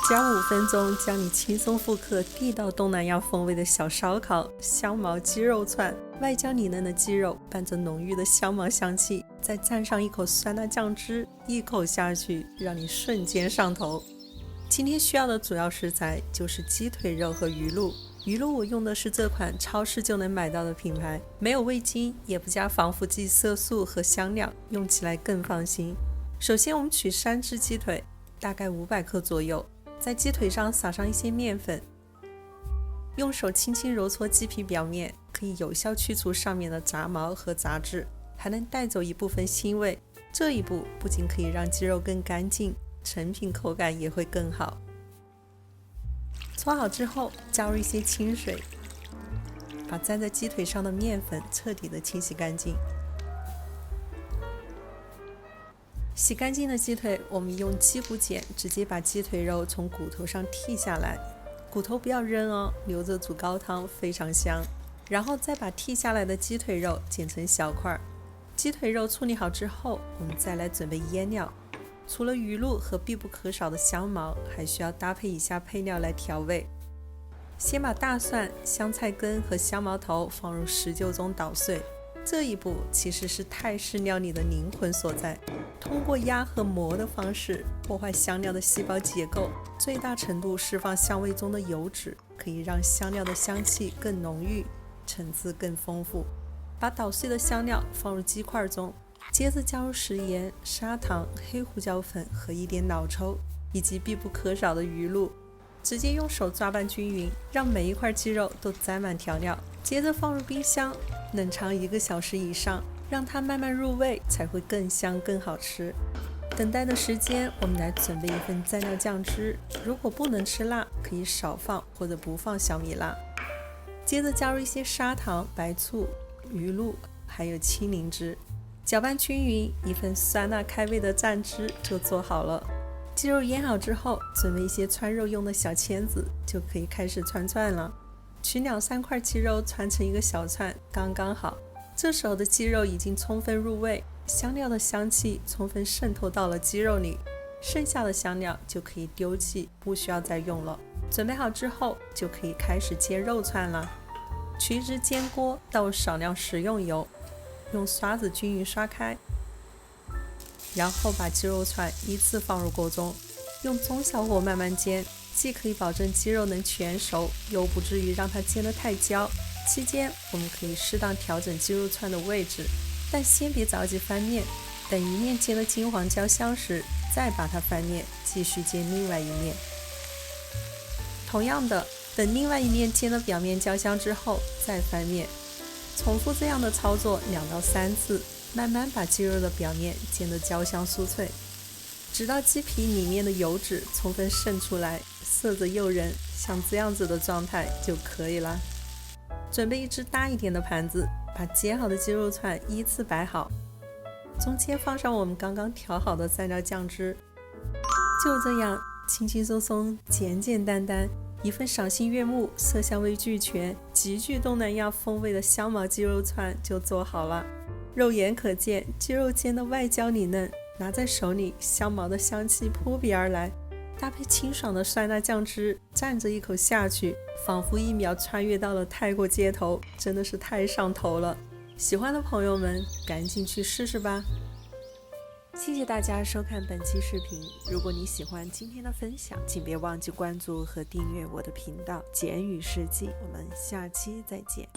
只要5分钟，教你轻松复刻地道东南亚风味的小烧烤、香茅鸡肉串，外焦里嫩的鸡肉伴着浓郁的香茅香气，再蘸上一口酸辣酱汁，一口下去让你瞬间上头。今天需要的主要食材就是鸡腿肉和鱼露。鱼露我用的是这款超市就能买到的品牌，没有味精，也不加防腐剂、色素和香料，用起来更放心。首先我们取3只鸡腿，大概500克左右，在鸡腿上撒上一些面粉，用手轻轻揉搓鸡皮表面，可以有效去除上面的杂毛和杂质，还能带走一部分腥味。这一步不仅可以让鸡肉更干净，成品口感也会更好。搓好之后，加入一些清水，把粘在鸡腿上的面粉彻底的清洗干净。洗干净的鸡腿，我们用鸡骨剪直接把鸡腿肉从骨头上剔下来，骨头不要扔哦，留着煮高汤非常香。然后再把剔下来的鸡腿肉剪成小块。鸡腿肉处理好之后，我们再来准备腌料。除了鱼露和必不可少的香茅，还需要搭配以下配料来调味。先把大蒜、香菜根和香茅头放入石臼中捣碎，这一步其实是泰式料理的灵魂所在，通过压和磨的方式破坏香料的细胞结构，最大程度释放香味中的油脂，可以让香料的香气更浓郁，层次更丰富。把捣碎的香料放入鸡块中，接着加入食盐、砂糖、黑胡椒粉和一点老抽，以及必不可少的鱼露，直接用手抓拌均匀，让每一块鸡肉都沾满调料。接着放入冰箱冷藏1个小时以上，让它慢慢入味，才会更香更好吃。等待的时间，我们来准备一份蘸料酱汁，如果不能吃辣，可以少放或者不放小米辣。接着加入一些砂糖、白醋、鱼露还有青柠汁，搅拌均匀，一份酸辣开胃的蘸汁就做好了。鸡肉腌好之后，准备一些穿肉用的小签子，就可以开始穿串了。取2-3块鸡肉串成一个小串，刚刚好。这时候的鸡肉已经充分入味，香料的香气充分渗透到了鸡肉里，剩下的香料就可以丢弃，不需要再用了。准备好之后，就可以开始煎肉串了。取一只煎锅，倒入少量食用油，用刷子均匀刷开，然后把鸡肉串依次放入锅中，用中小火慢慢煎，既可以保证鸡肉能全熟，又不至于让它煎得太焦。期间我们可以适当调整鸡肉串的位置，但先别着急翻面，等一面煎得金黄焦香时，再把它翻面，继续煎另外一面。同样的，等另外一面煎的表面焦香之后，再翻面。重复这样的操作2到3次，慢慢把鸡肉的表面煎得焦香酥脆，直到鸡皮里面的油脂充分渗出来，色泽诱人，像这样子的状态就可以了。准备一只大一点的盘子，把煎好的鸡肉串依次摆好，中间放上我们刚刚调好的蘸料酱汁。就这样，轻轻松松，简简单单，一份赏心悦目、色香味俱全、极具东南亚风味的香茅鸡肉串就做好了。肉眼可见，鸡肉煎的外焦里嫩，拿在手里，香茅的香气扑鼻而来，搭配清爽的酸辣酱汁，蘸着一口下去，仿佛1秒穿越到了泰国街头，真的是太上头了。喜欢的朋友们，赶紧去试试吧。谢谢大家收看本期视频，如果你喜欢今天的分享，请别忘记关注和订阅我的频道简语世纪，我们下期再见。